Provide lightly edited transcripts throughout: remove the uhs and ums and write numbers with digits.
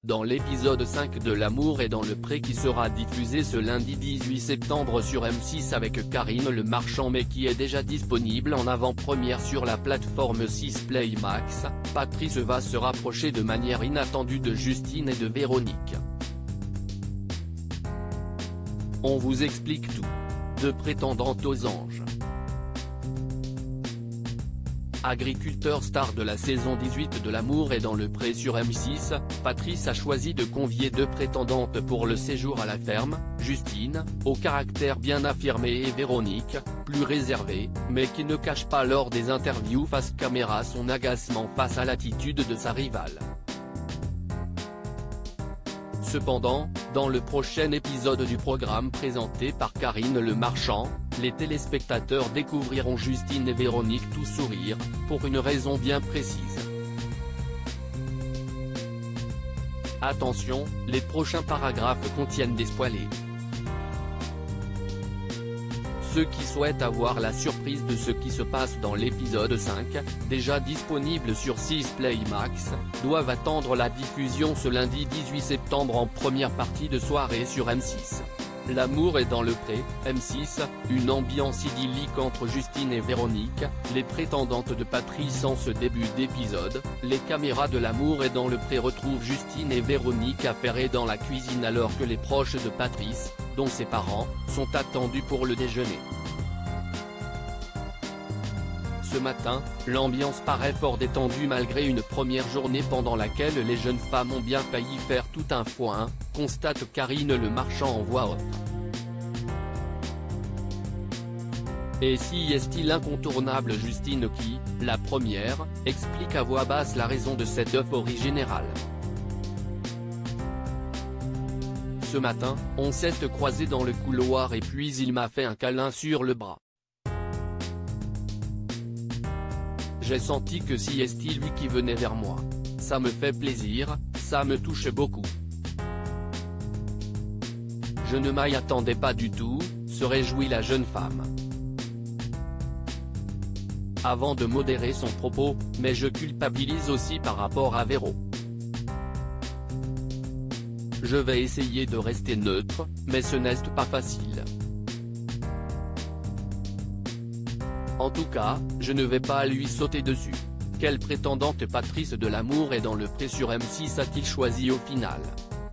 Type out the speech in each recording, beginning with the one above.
Dans l'épisode 5 de L'amour est dans le pré qui sera diffusé ce lundi 18 septembre sur M6 avec Karine Le Marchand mais qui est déjà disponible en avant-première sur la plateforme 6 Play Max, Patrice va se rapprocher de manière inattendue de Justine et de Véronique. On vous explique tout. Deux prétendantes aux anges. Agriculteur star de la saison 18 de L'amour est dans le pré sur M6, Patrice a choisi de convier deux prétendantes pour le séjour à la ferme, Justine, au caractère bien affirmé et Véronique, plus réservée, mais qui ne cache pas lors des interviews face caméra son agacement face à l'attitude de sa rivale. Cependant, dans le prochain épisode du programme présenté par Karine Le Marchand, les téléspectateurs découvriront Justine et Véronique tout sourire, pour une raison bien précise. Attention, les prochains paragraphes contiennent des spoilers. Ceux qui souhaitent avoir la surprise de ce qui se passe dans l'épisode 5, déjà disponible sur 6 Play Max, doivent attendre la diffusion ce lundi 18 septembre en première partie de soirée sur M6. L'amour est dans le pré, M6, une ambiance idyllique entre Justine et Véronique, les prétendantes de Patrice en ce début d'épisode, les caméras de L'amour est dans le pré retrouvent Justine et Véronique affairées dans la cuisine alors que les proches de Patrice, dont ses parents, sont attendus pour le déjeuner. Ce matin, l'ambiance paraît fort détendue malgré une première journée pendant laquelle les jeunes femmes ont bien failli faire tout un foin, constate Karine Le Marchand en voix off. Et si est-il incontournable Justine qui, la première, explique à voix basse la raison de cette euphorie générale. Ce matin, on s'est croisés dans le couloir et puis il m'a fait un câlin sur le bras. J'ai senti que si est-il lui qui venait vers moi. Ça me fait plaisir, ça me touche beaucoup. Je ne m'y attendais pas du tout, se réjouit la jeune femme. Avant de modérer son propos, mais je culpabilise aussi par rapport à Véro. Je vais essayer de rester neutre, mais ce n'est pas facile. En tout cas, je ne vais pas lui sauter dessus. Quelle prétendante Patrice de L'amour est dans le pré sur M6 a-t-il choisi au final?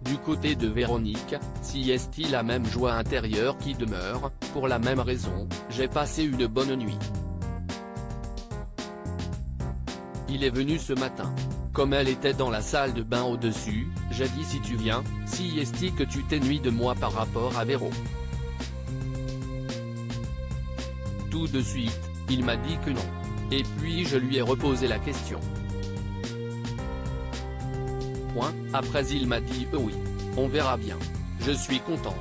Du côté de Véronique, si est-il la même joie intérieure qui demeure, pour la même raison, j'ai passé une bonne nuit. Il est venu ce matin. Comme elle était dans la salle de bain au-dessus, j'ai dit si tu viens, si est-il que tu t'ennuies de moi par rapport à Véro. Tout de suite, il m'a dit que non. Et puis je lui ai reposé la question. Après il m'a dit oui, on verra bien. Je suis contente.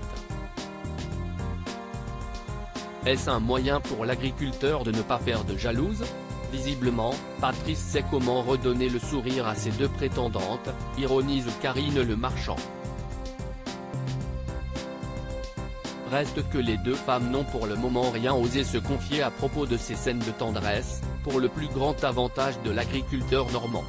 Est-ce un moyen pour l'agriculteur de ne pas faire de jalouse? Visiblement, Patrice sait comment redonner le sourire à ses deux prétendantes, ironise Karine Le Marchand. Reste que les deux femmes n'ont pour le moment rien osé se confier à propos de ces scènes de tendresse, pour le plus grand avantage de l'agriculteur normand.